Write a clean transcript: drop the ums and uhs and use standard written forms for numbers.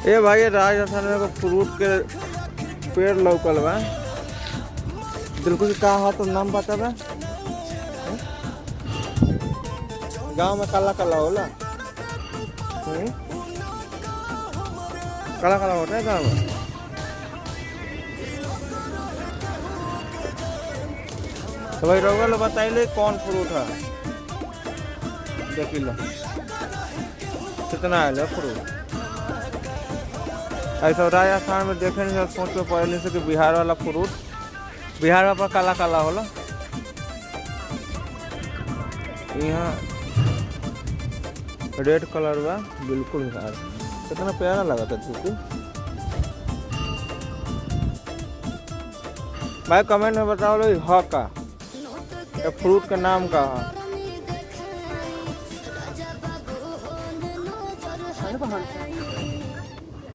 ए भाई राजस्थान में एगो फ्रूट के पेड़ लौकल बा। दिलकुश का है तो नाम बता बा। गांव में काला काला होला। काला काला होता है गाँव में। तो भाई रउआ लोग बताइए कौन फ्रूट है। देख लो कितना है फ्रूट। ऐसा राजस्थान में देखे नहीं सोच में पहले से कि बिहार वाला फ्रूट बिहार में काला काला होला। यहाँ रेड कलर बा बिल्कुल यार कितना प्यारा लगा था तुझको। भाई कमेंट में बताओ लो ह का फ्रूट का नाम का है।